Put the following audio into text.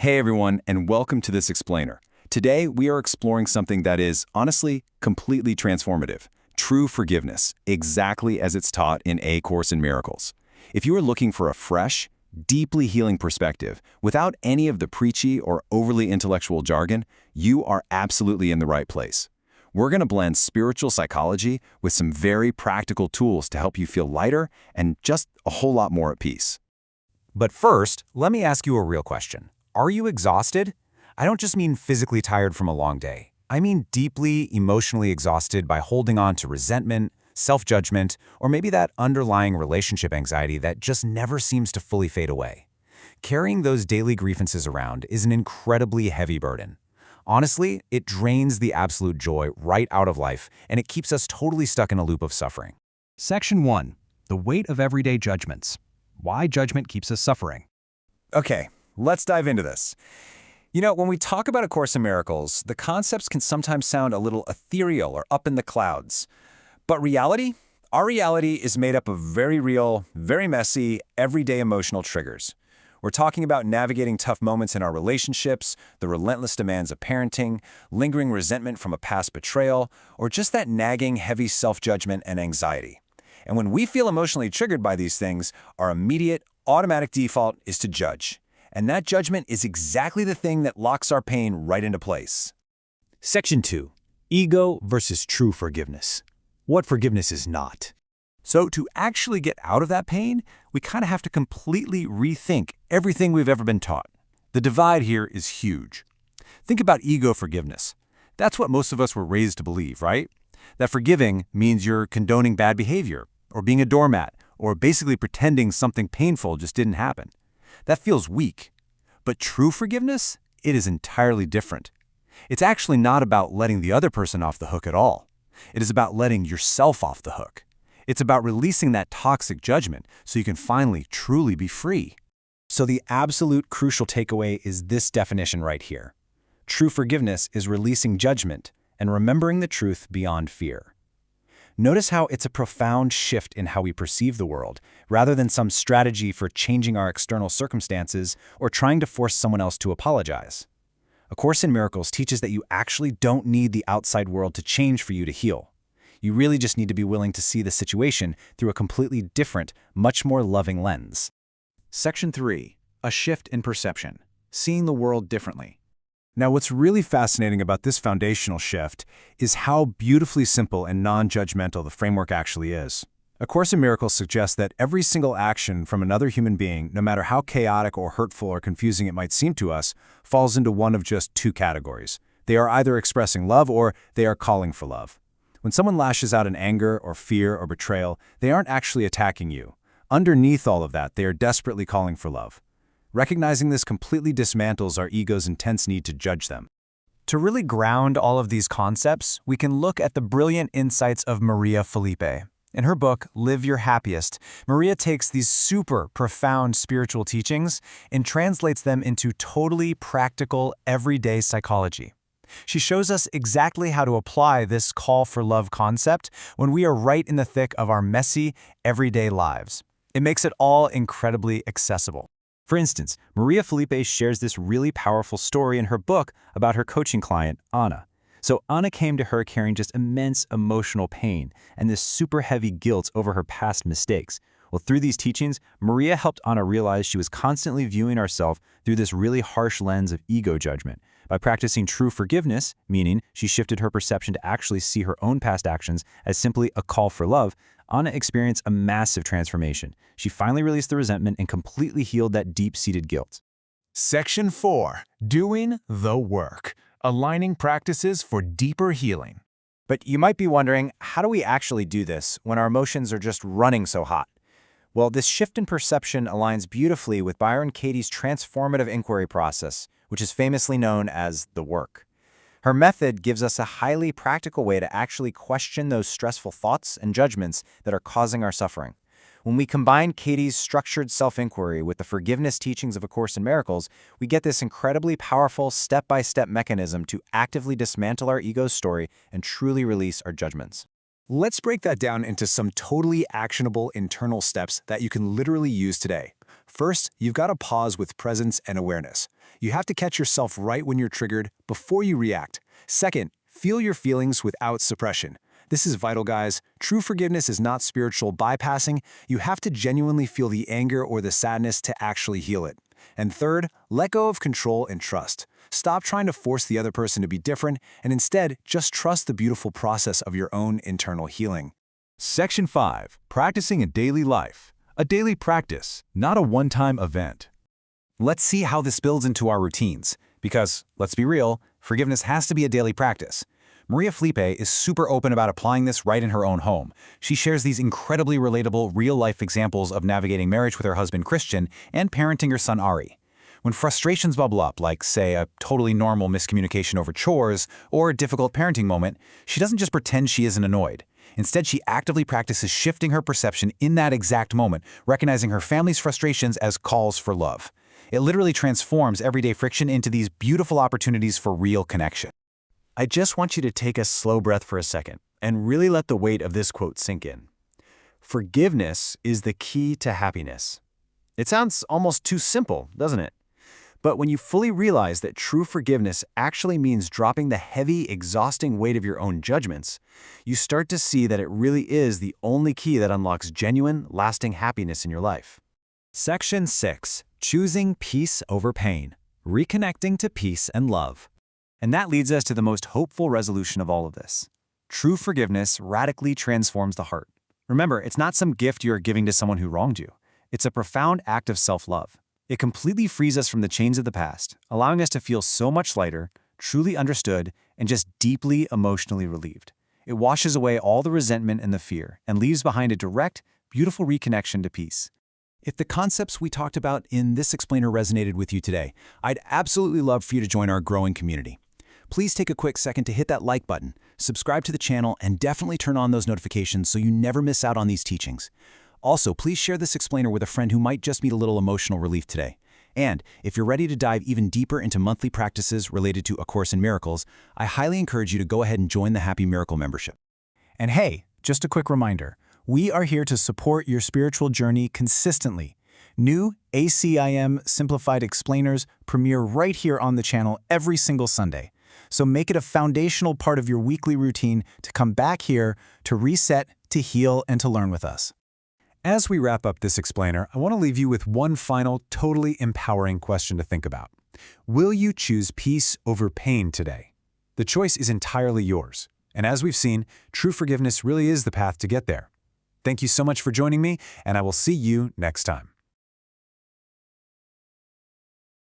Hey everyone, and welcome to this explainer. Today, we are exploring something that is, honestly, completely transformative. True forgiveness, exactly as it's taught in A Course in Miracles. If you are looking for a fresh, deeply healing perspective, without any of the preachy or overly intellectual jargon, you are absolutely in the right place. We're going to blend spiritual psychology with some very practical tools to help you feel lighter and just a whole lot more at peace. But first, let me ask you a real question. Are you exhausted? I don't just mean physically tired from a long day. I mean deeply emotionally exhausted by holding on to resentment, self-judgment, or maybe that underlying relationship anxiety that just never seems to fully fade away. Carrying those daily grievances around is an incredibly heavy burden. Honestly, it drains the absolute joy right out of life, and it keeps us totally stuck in a loop of suffering. Section 1. The weight of everyday judgments. Why judgment keeps us suffering. Okay, let's dive into this. You know, when we talk about A Course in Miracles, the concepts can sometimes sound a little ethereal or up in the clouds. But our reality is made up of very real, very messy, everyday emotional triggers. We're talking about navigating tough moments in our relationships, the relentless demands of parenting, lingering resentment from a past betrayal, or just that nagging, heavy self-judgment and anxiety. And when we feel emotionally triggered by these things, our immediate, automatic default is to judge. And that judgment is exactly the thing that locks our pain right into place. Section 2. Ego versus true forgiveness. What forgiveness is not. So to actually get out of that pain, we kind of have to completely rethink everything we've ever been taught. The divide here is huge. Think about ego forgiveness. That's what most of us were raised to believe, right? That forgiving means you're condoning bad behavior, or being a doormat, or basically pretending something painful just didn't happen. That feels weak. But true forgiveness, it is entirely different. It's actually not about letting the other person off the hook at all. It is about letting yourself off the hook. It's about releasing that toxic judgment so you can finally truly be free. So the absolute crucial takeaway is this definition right here. True forgiveness is releasing judgment and remembering the truth beyond fear. Notice how it's a profound shift in how we perceive the world, rather than some strategy for changing our external circumstances or trying to force someone else to apologize. A Course in Miracles teaches that you actually don't need the outside world to change for you to heal. You really just need to be willing to see the situation through a completely different, much more loving lens. Section 3. A shift in perception. Seeing the world differently. Now, what's really fascinating about this foundational shift is how beautifully simple and non-judgmental the framework actually is. A Course in Miracles suggests that every single action from another human being, no matter how chaotic or hurtful or confusing it might seem to us, falls into one of just two categories. They are either expressing love or they are calling for love. When someone lashes out in anger or fear or betrayal, they aren't actually attacking you. Underneath all of that, they are desperately calling for love. Recognizing this completely dismantles our ego's intense need to judge them. To really ground all of these concepts, we can look at the brilliant insights of Maria Felipe. In her book, Live Your Happiest, Maria takes these super profound spiritual teachings and translates them into totally practical, everyday psychology. She shows us exactly how to apply this call for love concept when we are right in the thick of our messy, everyday lives. It makes it all incredibly accessible. For instance, Maria Felipe shares this really powerful story in her book about her coaching client, Anna. So Anna came to her carrying just immense emotional pain and this super heavy guilt over her past mistakes. Well, through these teachings, Maria helped Anna realize she was constantly viewing herself through this really harsh lens of ego judgment. By practicing true forgiveness, meaning she shifted her perception to actually see her own past actions as simply a call for love, Anna experienced a massive transformation. She finally released the resentment and completely healed that deep-seated guilt. Section 4. Doing the work. Aligning practices for deeper healing. But you might be wondering, how do we actually do this when our emotions are just running so hot? Well, this shift in perception aligns beautifully with Byron Katie's transformative inquiry process, which is famously known as the work. Her method gives us a highly practical way to actually question those stressful thoughts and judgments that are causing our suffering. When we combine Katie's structured self-inquiry with the forgiveness teachings of A Course in Miracles, we get this incredibly powerful step-by-step mechanism to actively dismantle our ego's story and truly release our judgments. Let's break that down into some totally actionable internal steps that you can literally use today. First, you've got to pause with presence and awareness. You have to catch yourself right when you're triggered before you react. Second, feel your feelings without suppression. This is vital, guys. True forgiveness is not spiritual bypassing. You have to genuinely feel the anger or the sadness to actually heal it. And third, let go of control and trust. Stop trying to force the other person to be different, and instead, just trust the beautiful process of your own internal healing. Section 5. Practicing in daily life. A daily practice, not a one-time event. Let's see how this builds into our routines. Because, let's be real, forgiveness has to be a daily practice. Maria Felipe is super open about applying this right in her own home. She shares these incredibly relatable, real-life examples of navigating marriage with her husband Christian and parenting her son Ari. When frustrations bubble up, like, say, a totally normal miscommunication over chores or a difficult parenting moment, she doesn't just pretend she isn't annoyed. Instead, she actively practices shifting her perception in that exact moment, recognizing her family's frustrations as calls for love. It literally transforms everyday friction into these beautiful opportunities for real connection. I just want you to take a slow breath for a second and really let the weight of this quote sink in. Forgiveness is the key to happiness. It sounds almost too simple, doesn't it? But when you fully realize that true forgiveness actually means dropping the heavy, exhausting weight of your own judgments, you start to see that it really is the only key that unlocks genuine, lasting happiness in your life. Section 6. Choosing peace over pain. Reconnecting to peace and love. And that leads us to the most hopeful resolution of all of this. True forgiveness radically transforms the heart. Remember, it's not some gift you are giving to someone who wronged you. It's a profound act of self-love. It completely frees us from the chains of the past, allowing us to feel so much lighter, truly understood, and just deeply emotionally relieved. It washes away all the resentment and the fear, and leaves behind a direct, beautiful reconnection to peace. If the concepts we talked about in this explainer resonated with you today, I'd absolutely love for you to join our growing community. Please take a quick second to hit that like button, subscribe to the channel, and definitely turn on those notifications so you never miss out on these teachings. Also, please share this explainer with a friend who might just need a little emotional relief today. And if you're ready to dive even deeper into monthly practices related to A Course in Miracles, I highly encourage you to go ahead and join the Happy Miracle membership. And hey, just a quick reminder, we are here to support your spiritual journey consistently. New ACIM Simplified explainers premiere right here on the channel every single Sunday. So make it a foundational part of your weekly routine to come back here to reset, to heal, and to learn with us. As we wrap up this explainer, I want to leave you with one final, totally empowering question to think about. Will you choose peace over pain today? The choice is entirely yours. And as we've seen, true forgiveness really is the path to get there. Thank you so much for joining me, and I will see you next time.